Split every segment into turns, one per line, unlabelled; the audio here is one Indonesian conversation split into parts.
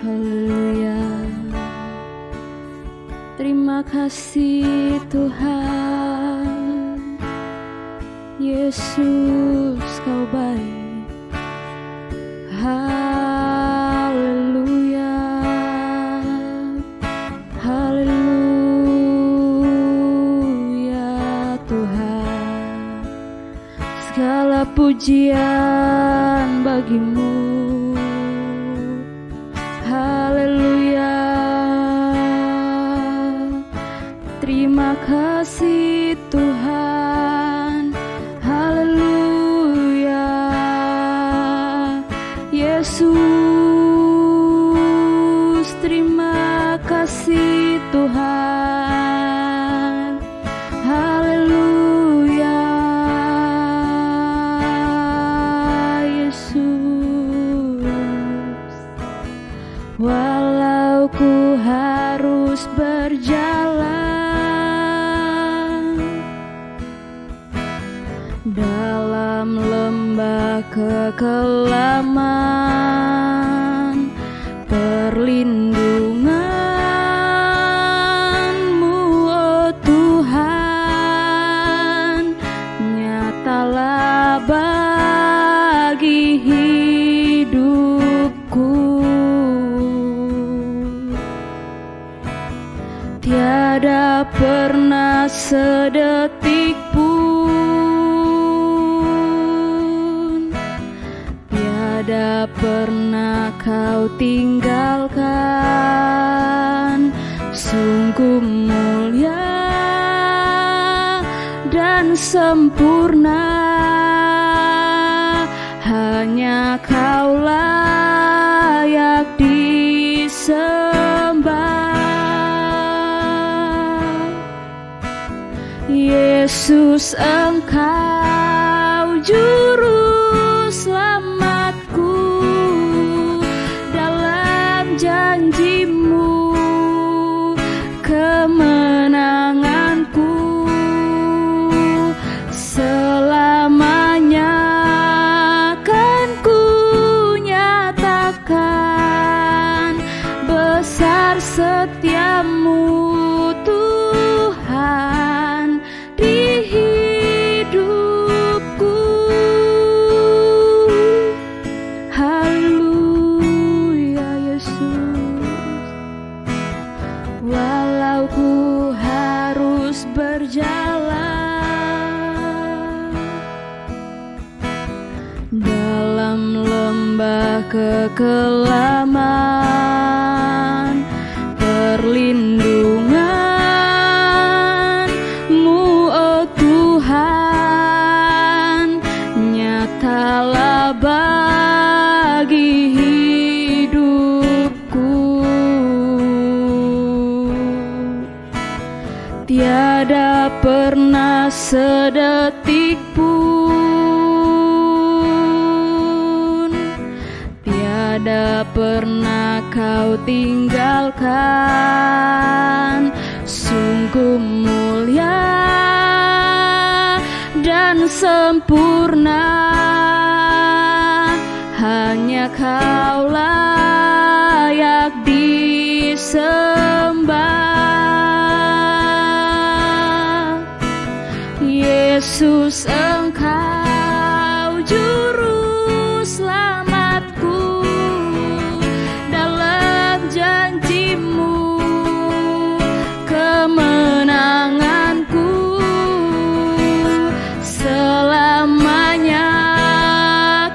Haleluya. Terima kasih Tuhan. Yesus, Kau baik. Haleluya. Haleluya Tuhan. Segala pujian bagimu. Haleluya. Terima kasih Tuhan. Haleluya. Yesus, terima kasih Tuhan. Haleluya. Yesus, walau ku harus berjalan dalam lembah kekelaman, perlindungan-Mu, oh Tuhan, nyatalah bagi hidupku. Tiada pernah sedetik pun, tiada pernah Kau tinggalkan. Sungguh mulia dan sempurna, hanya Kau layak disembah. Yesus, Engkau juru selamatku. Dalam janji-Mu kemenanganku, selamanya kan ku nyatakan besar setia-Mu Tuhan di hidupku. Haleluya Yesus. Walau ku harus berjalan dalam lembah kekelaman, perlindungan-Mu, oh Tuhan, nyatalah bagi hidupku. Tiada pernah sedetik pun, tiada pernah Kau tinggalkan. Sungguh mulia dan sempurna, hanya Kau layak disembah. Yesus, Engkau juru selamatku. Dalam janji-Mu kemenanganku, selamanya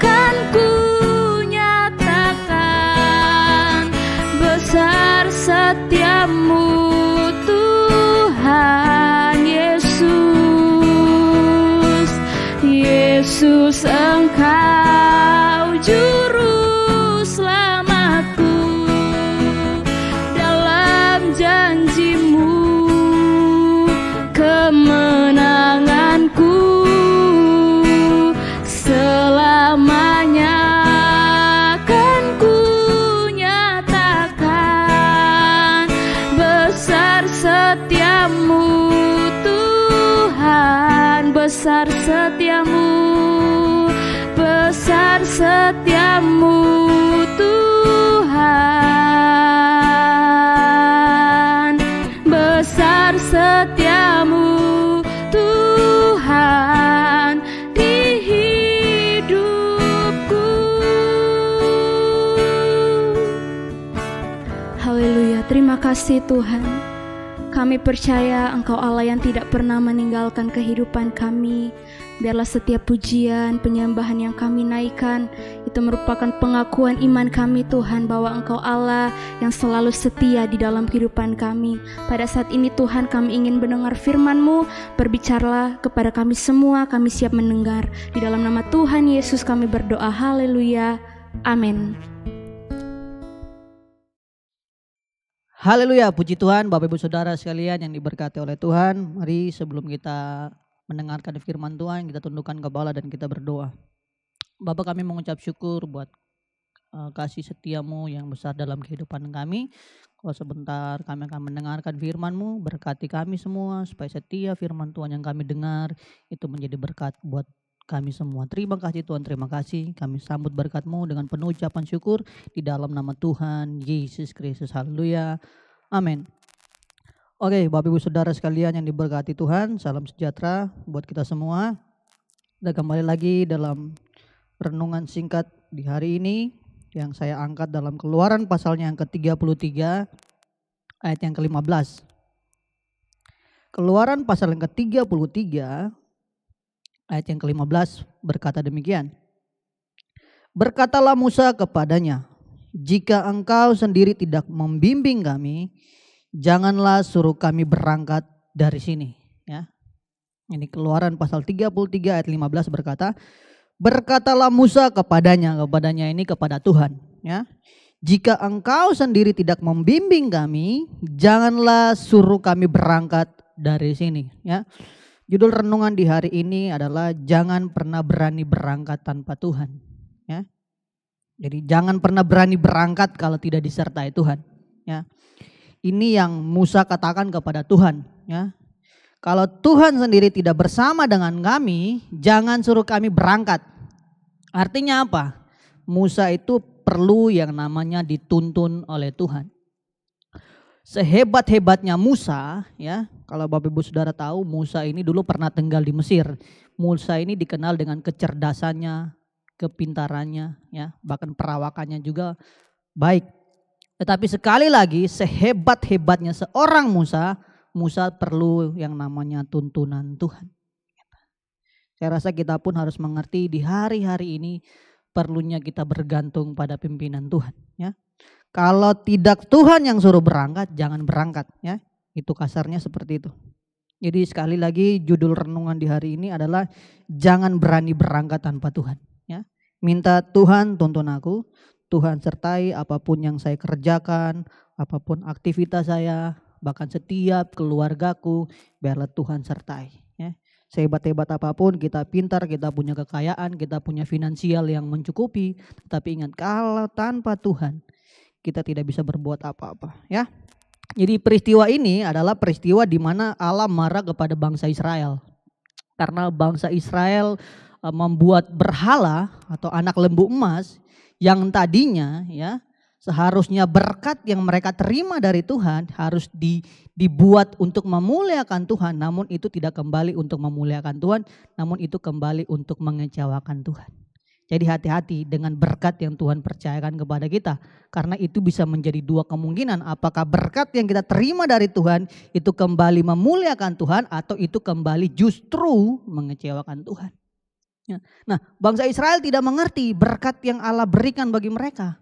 kan ku nyatakan besar setia-Mu Tuhan. Yesus, Yesus, Engkau juru selamatku. Dalam janji-Mu kemenanganku, selamanya kan ku nyatakan besar setia-Mu Tuhan. Besar setia-Mu, besar setiamu Tuhan. terima kasih Tuhan. Kami percaya Engkau Allah yang tidak pernah meninggalkan kehidupan kami. Biarlah setiap pujian, penyembahan yang kami naikkan itu merupakan pengakuan iman kami Tuhan, bahwa Engkau Allah yang selalu setia di dalam kehidupan kami. Pada saat ini Tuhan, kami ingin mendengar firman-Mu. Berbicaralah kepada kami semua, kami siap mendengar. Di dalam nama Tuhan Yesus kami berdoa, haleluya, amin.
Haleluya, puji Tuhan. Bapak Ibu Saudara sekalian yang diberkati oleh Tuhan, mari sebelum kita mendengarkan firman Tuhan, kita tundukkan kepala dan kita berdoa. Bapak, kami mengucap syukur buat kasih setia-Mu yang besar dalam kehidupan kami. Kalau sebentar kami akan mendengarkan firman-Mu, berkati kami semua supaya setia firman Tuhan yang kami dengar itu menjadi berkat buat kami semua. Terima kasih Tuhan, terima kasih. Kami sambut berkat-Mu dengan penuh ucapan syukur di dalam nama Tuhan Yesus Kristus. Haleluya, amin. Oke, Bapak Ibu Saudara sekalian yang diberkati Tuhan, salam sejahtera buat kita semua. Kita kembali lagi dalam renungan singkat di hari ini yang saya angkat dalam Keluaran pasalnya yang ke-33 ayat yang ke-15. Keluaran pasal yang ke-33 ayat yang ke-15 berkata demikian. Berkatalah Musa kepadanya, jika engkau sendiri tidak membimbing kami, janganlah suruh kami berangkat dari sini. Ya. Ini Keluaran pasal 33 ayat 15 berkata, berkatalah Musa kepadanya ini kepada Tuhan. Ya. Jika engkau sendiri tidak membimbing kami, janganlah suruh kami berangkat dari sini. Ya. Judul renungan di hari ini adalah jangan pernah berani berangkat tanpa Tuhan. Ya. Jadi jangan pernah berani berangkat kalau tidak disertai Tuhan. Ya. Ini yang Musa katakan kepada Tuhan. Ya. Kalau Tuhan sendiri tidak bersama dengan kami, jangan suruh kami berangkat. Artinya apa? Musa itu perlu yang namanya dituntun oleh Tuhan. Sehebat-hebatnya Musa, ya, kalau Bapak Ibu Saudara tahu, Musa ini dulu pernah tinggal di Mesir. Musa ini dikenal dengan kecerdasannya, kepintarannya, ya, bahkan perawakannya juga baik. Tetapi sekali lagi, sehebat-hebatnya seorang Musa, Musa perlu yang namanya tuntunan Tuhan. Saya rasa kita pun harus mengerti di hari-hari ini perlunya kita bergantung pada pimpinan Tuhan, ya. Kalau tidak Tuhan yang suruh berangkat, jangan berangkat, ya. Itu kasarnya seperti itu. Jadi sekali lagi judul renungan di hari ini adalah jangan berani berangkat tanpa Tuhan, ya. Minta Tuhan tuntun aku, Tuhan sertai apapun yang saya kerjakan, apapun aktivitas saya, bahkan setiap keluargaku, biarlah Tuhan sertai, ya. Sehebat-hebat apapun, kita pintar, kita punya kekayaan, kita punya finansial yang mencukupi, tetapi ingat kalau tanpa Tuhan kita tidak bisa berbuat apa-apa, ya. Jadi peristiwa ini adalah peristiwa di mana Allah marah kepada bangsa Israel. Karena bangsa Israel membuat berhala atau anak lembu emas yang tadinya, ya, seharusnya berkat yang mereka terima dari Tuhan harus dibuat untuk memuliakan Tuhan, namun itu tidak kembali untuk memuliakan Tuhan, namun itu kembali untuk mengecewakan Tuhan. Jadi hati-hati dengan berkat yang Tuhan percayakan kepada kita. Karena itu bisa menjadi dua kemungkinan. Apakah berkat yang kita terima dari Tuhan itu kembali memuliakan Tuhan atau itu kembali justru mengecewakan Tuhan. Ya. Nah, bangsa Israel tidak mengerti berkat yang Allah berikan bagi mereka.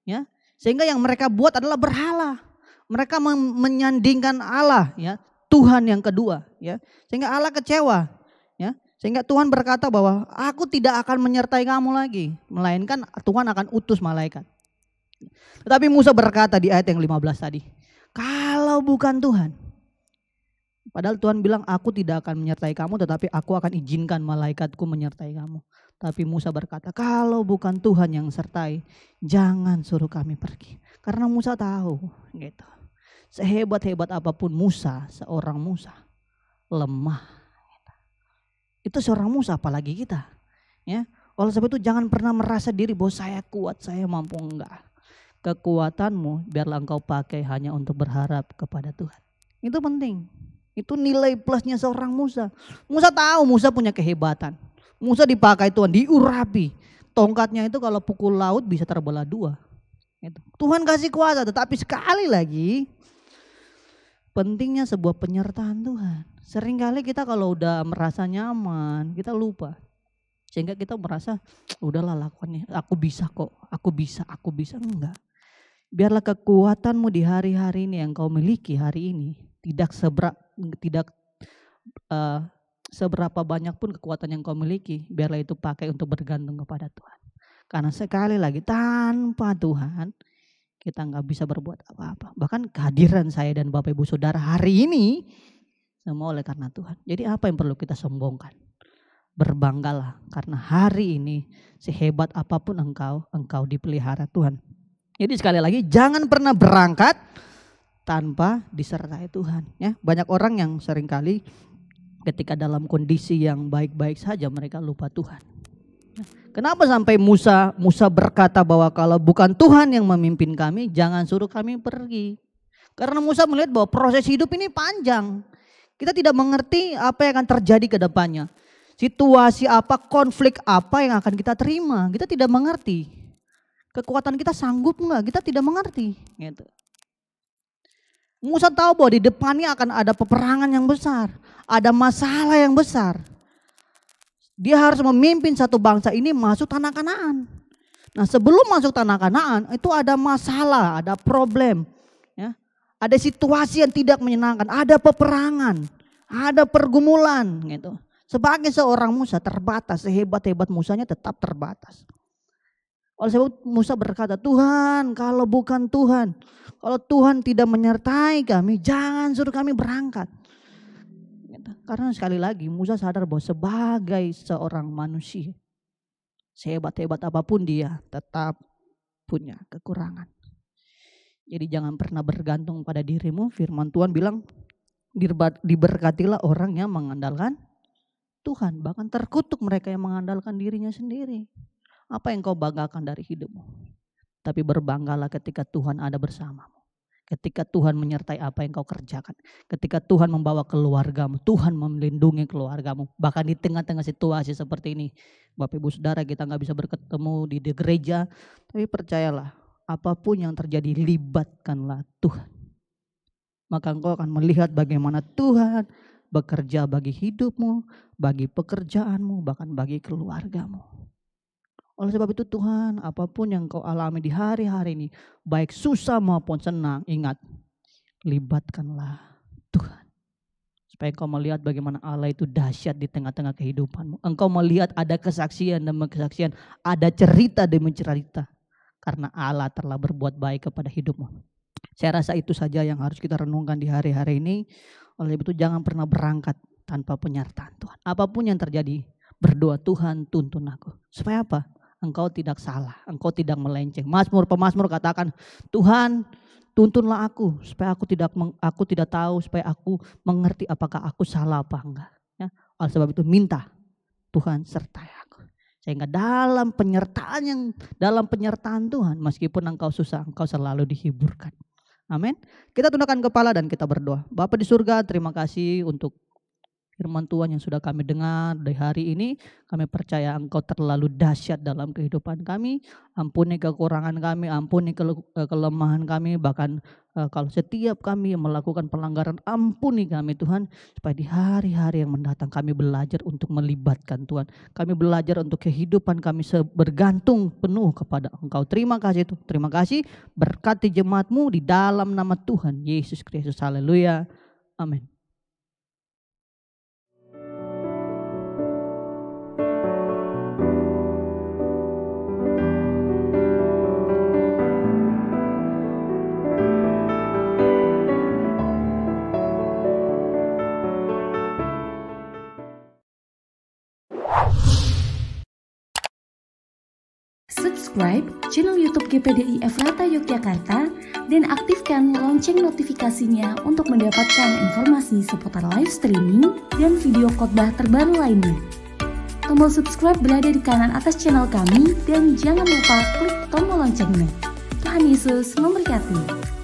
Ya. Sehingga yang mereka buat adalah berhala. Mereka menyandingkan Allah, ya, Tuhan yang kedua. Ya. Sehingga Allah kecewa. Ya. Sehingga Tuhan berkata bahwa aku tidak akan menyertai kamu lagi. Melainkan Tuhan akan utus malaikat. Tetapi Musa berkata di ayat yang 15 tadi. Kalau bukan Tuhan. Padahal Tuhan bilang aku tidak akan menyertai kamu, tetapi aku akan izinkan malaikatku menyertai kamu. Tapi Musa berkata kalau bukan Tuhan yang sertai, jangan suruh kami pergi. Karena Musa tahu gitu. Sehebat-hebat apapun Musa, seorang Musa lemah. Itu seorang Musa, apalagi kita, ya. Oleh sebab itu jangan pernah merasa diri bahwa saya kuat, saya mampu, enggak. Kekuatanmu biarlah engkau pakai hanya untuk berharap kepada Tuhan. Itu penting. Itu nilai plusnya seorang Musa. Musa tahu Musa punya kehebatan. Musa dipakai Tuhan, diurapi. Tongkatnya itu kalau pukul laut bisa terbelah dua. Tuhan kasih kuasa, tetapi sekali lagi pentingnya sebuah penyertaan Tuhan. Seringkali kita kalau udah merasa nyaman, kita lupa. Sehingga kita merasa, udahlah lakukannya, aku bisa kok, aku bisa. Enggak. Biarlah kekuatanmu di hari-hari ini yang kau miliki hari ini, tidak seberapa banyak pun kekuatan yang kau miliki, biarlah itu pakai untuk bergantung kepada Tuhan. Karena sekali lagi tanpa Tuhan, kita nggak bisa berbuat apa-apa. Bahkan kehadiran saya dan Bapak Ibu Saudara hari ini semua oleh karena Tuhan. Jadi apa yang perlu kita sombongkan? Berbanggalah karena hari ini sehebat apapun engkau dipelihara Tuhan. Jadi sekali lagi jangan pernah berangkat tanpa disertai Tuhan. Ya, banyak orang yang seringkali ketika dalam kondisi yang baik-baik saja mereka lupa Tuhan. Kenapa sampai Musa berkata bahwa kalau bukan Tuhan yang memimpin kami, jangan suruh kami pergi. Karena Musa melihat bahwa proses hidup ini panjang. Kita tidak mengerti apa yang akan terjadi ke depannya. Situasi apa, konflik apa yang akan kita terima, kita tidak mengerti. Kekuatan kita sanggup enggak, kita tidak mengerti. Gitu. Musa tahu bahwa di depannya akan ada peperangan yang besar, ada masalah yang besar. Dia harus memimpin satu bangsa ini masuk tanah Kanaan. Nah sebelum masuk tanah Kanaan itu ada masalah, ada problem. Ya. Ada situasi yang tidak menyenangkan, ada peperangan, ada pergumulan gitu. Sebagai seorang Musa terbatas, sehebat-hebat Musanya tetap terbatas. Oleh sebab Musa berkata, Tuhan kalau bukan Tuhan, kalau Tuhan tidak menyertai kami, jangan suruh kami berangkat. Karena sekali lagi Musa sadar bahwa sebagai seorang manusia, sehebat-hebat apapun dia tetap punya kekurangan. Jadi jangan pernah bergantung pada dirimu. Firman Tuhan bilang diberkatilah orang yang mengandalkan Tuhan. Bahkan terkutuk mereka yang mengandalkan dirinya sendiri. Apa yang kau banggakan dari hidupmu? Tapi berbanggalah ketika Tuhan ada bersamamu. Ketika Tuhan menyertai apa yang kau kerjakan. Ketika Tuhan membawa keluargamu. Tuhan melindungi keluargamu. Bahkan di tengah-tengah situasi seperti ini. Bapak Ibu Saudara, kita gak bisa bertemu di gereja. Tapi percayalah, apapun yang terjadi libatkanlah Tuhan. Maka engkau akan melihat bagaimana Tuhan bekerja bagi hidupmu, bagi pekerjaanmu, bahkan bagi keluargamu. Oleh sebab itu Tuhan, apapun yang kau alami di hari-hari ini, baik susah maupun senang, ingat, libatkanlah Tuhan. Supaya engkau melihat bagaimana Allah itu dahsyat di tengah-tengah kehidupanmu. Engkau melihat ada kesaksian demi kesaksian, ada cerita demi cerita. Karena Allah telah berbuat baik kepada hidupmu. Saya rasa itu saja yang harus kita renungkan di hari-hari ini. Oleh sebab itu jangan pernah berangkat tanpa penyertaan Tuhan. Apapun yang terjadi, berdoa Tuhan tuntun aku. Supaya apa? Engkau tidak salah, engkau tidak melenceng. Pemazmur katakan, Tuhan tuntunlah aku supaya aku tidak tahu, supaya aku mengerti apakah aku salah apa enggak. Ya, oleh sebab itu minta Tuhan sertai aku. Sehingga dalam penyertaan Tuhan, meskipun engkau susah, engkau selalu dihiburkan. Amin. Kita tundukkan kepala dan kita berdoa. Bapa di surga, terima kasih untuk firman Tuhan yang sudah kami dengar dari hari ini. Kami percaya Engkau terlalu dahsyat dalam kehidupan kami. Ampuni kekurangan kami, ampuni kelemahan kami. Bahkan kalau setiap kami melakukan pelanggaran, ampuni kami Tuhan. Supaya di hari-hari yang mendatang kami belajar untuk melibatkan Tuhan. Kami belajar untuk kehidupan kami bergantung penuh kepada Engkau. Terima kasih Tuhan. Terima kasih. Berkati jemaat-Mu di dalam nama Tuhan Yesus Kristus. Haleluya. Amin.
Subscribe channel YouTube GPDI Efrata Yogyakarta dan aktifkan lonceng notifikasinya untuk mendapatkan informasi seputar live streaming dan video khotbah terbaru lainnya. Tombol subscribe berada di kanan atas channel kami dan jangan lupa klik tombol loncengnya. Tuhan Yesus memberkati.